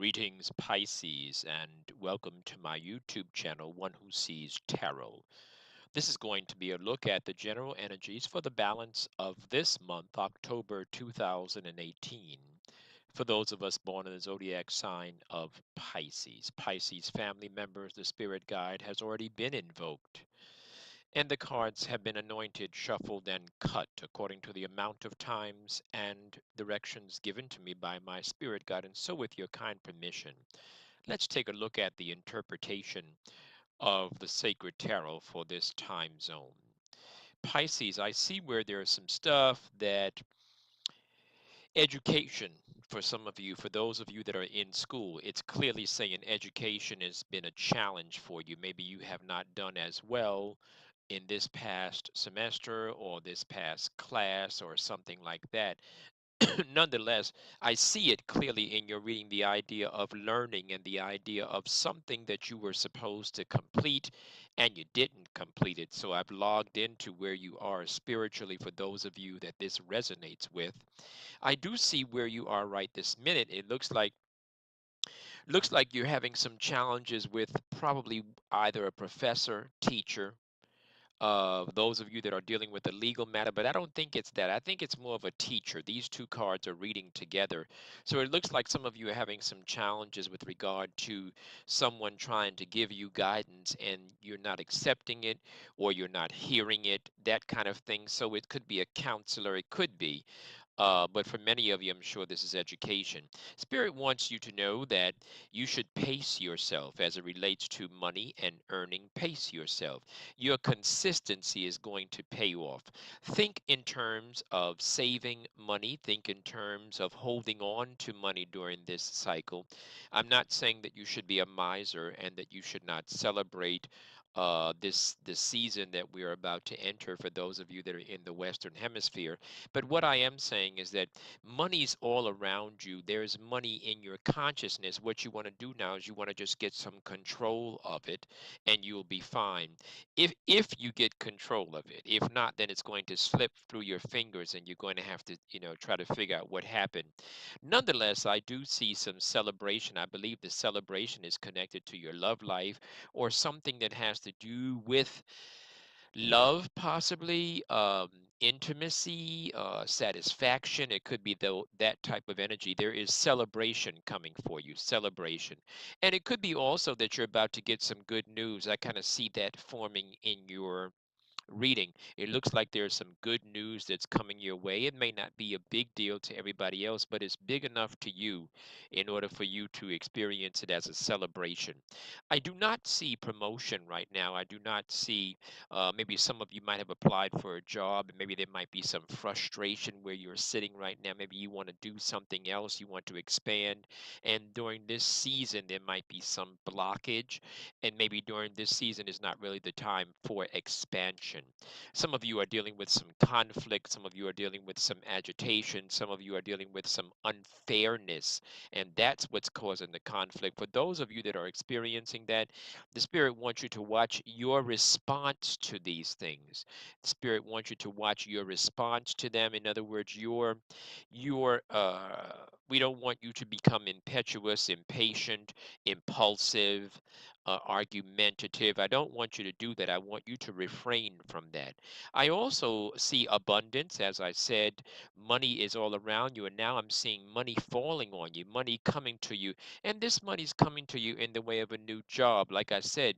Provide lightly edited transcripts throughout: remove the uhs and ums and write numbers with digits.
Greetings, Pisces, and welcome to my YouTube channel, One Who Sees Tarot. This is going to be a look at the general energies for the balance of this month, October 2018, for those of us born in the zodiac sign of Pisces. Pisces family members, the spirit guide has already been invoked, and the cards have been anointed, shuffled, and cut according to the amount of times and directions given to me by my spirit guide. And so, with your kind permission, let's take a look at the interpretation of the sacred tarot for this time zone. Pisces, I see where there's some stuff that education for some of you, for those of you that are in school, it's clearly saying education has been a challenge for you. Maybe you have not done as well in this past semester or this past class or something like that. Nonetheless, I see it clearly in your reading, the idea of learning and the idea of something that you were supposed to complete and you didn't complete it. So I've logged into where you are spiritually for those of you that this resonates with. I do see where you are right this minute. It looks like you're having some challenges with probably either a professor, teacher, those of you that are dealing with a legal matter, but I don't think it's that. I think it's more of a teacher. These two cards are reading together. So it looks like some of you are having some challenges with regard to someone trying to give you guidance and you're not accepting it or you're not hearing it, that kind of thing. So it could be a counselor, it could be. But for many of you, I'm sure this is education. Spirit wants you to know that you should pace yourself as it relates to money and earning. Pace yourself. Your consistency is going to pay off. Think in terms of saving money. Think in terms of holding on to money during this cycle. I'm not saying that you should be a miser and that you should not celebrate this season that we're about to enter for those of you that are in the Western Hemisphere. But what I am saying is that money's all around you. There's money in your consciousness. What you want to do now is you want to just get some control of it and you'll be fine. If you get control of it. If not, then it's going to slip through your fingers and you're going to have to, try to figure out what happened. Nonetheless, I do see some celebration. I believe the celebration is connected to your love life or something that has to do with love, possibly intimacy, satisfaction. It could be that type of energy. There is celebration coming for you, celebration. And it could be also that you're about to get some good news. I kind of see that forming in your reading. It looks like there's some good news that's coming your way. It may not be a big deal to everybody else, but it's big enough to you in order for you to experience it as a celebration. I do not see promotion right now. I do not see, maybe some of you might have applied for a job, and maybe there might be some frustration where you're sitting right now. Maybe you want to do something else, you want to expand. And during this season, there might be some blockage and maybe during this season is not really the time for expansion. Some of you are dealing with some conflict, some of you are dealing with some agitation, some of you are dealing with some unfairness, and that's what's causing the conflict. For those of you that are experiencing that, the Spirit wants you to watch your response to these things. The Spirit wants you to watch your response to them. In other words, we don't want you to become impetuous, impatient, impulsive, argumentative. I don't want you to do that. I want you to refrain from that. I also see abundance. As I said, money is all around you. And now I'm seeing money falling on you, money coming to you. And this money's coming to you in the way of a new job. Like I said,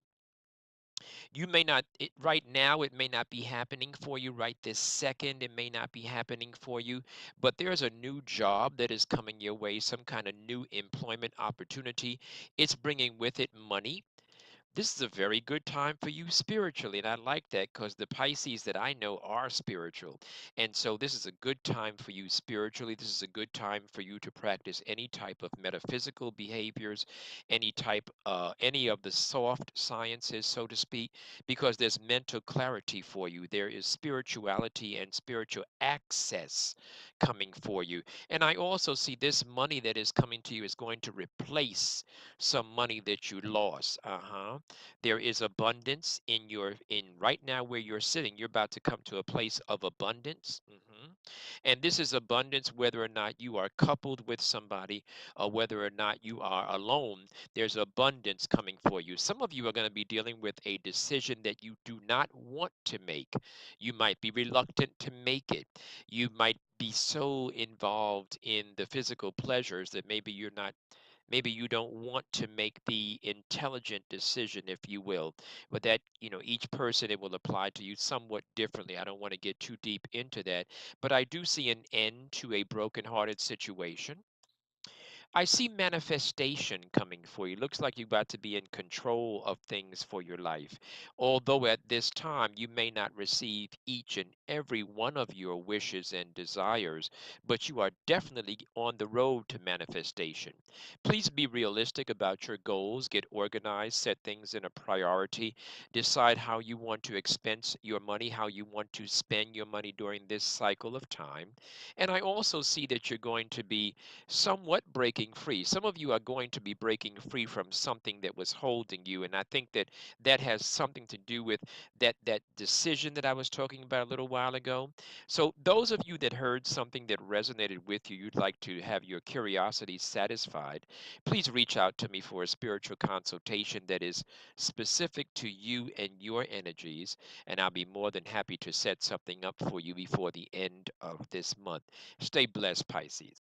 you may not, right now, it may not be happening for you right this second. It may not be happening for you, but there's a new job that is coming your way, some kind of new employment opportunity. It's bringing with it money. This is a very good time for you spiritually. And I like that because the Pisces that I know are spiritual. And so this is a good time for you spiritually. This is a good time for you to practice any type of metaphysical behaviors, any of the soft sciences, so to speak, because there's mental clarity for you. There is spirituality and spiritual access coming for you. And I also see this money that is coming to you is going to replace some money that you lost. There is abundance in right now where you're sitting. You're about to come to a place of abundance. And this is abundance whether or not you are coupled with somebody or whether or not you are alone. There's abundance coming for you. Some of you are going to be dealing with a decision that you do not want to make. You might be reluctant to make it. You might be so involved in the physical pleasures that maybe you don't want to make the intelligent decision, if you will. But that, each person, it will apply to you somewhat differently. I don't want to get too deep into that, but I do see an end to a brokenhearted situation. I see manifestation coming for you. Looks like you're about to be in control of things for your life. Although at this time you may not receive each and every one of your wishes and desires, but you are definitely on the road to manifestation. Please be realistic about your goals, get organized, set things in a priority, decide how you want to expense your money, how you want to spend your money during this cycle of time. And I also see that you're going to be somewhat breaking free. Some of you are going to be breaking free from something that was holding you, and I think that that has something to do with that decision that I was talking about a little while ago. So those of you that heard something that resonated with you, you'd like to have your curiosity satisfied, please reach out to me for a spiritual consultation that is specific to you and your energies, and I'll be more than happy to set something up for you before the end of this month. Stay blessed, Pisces.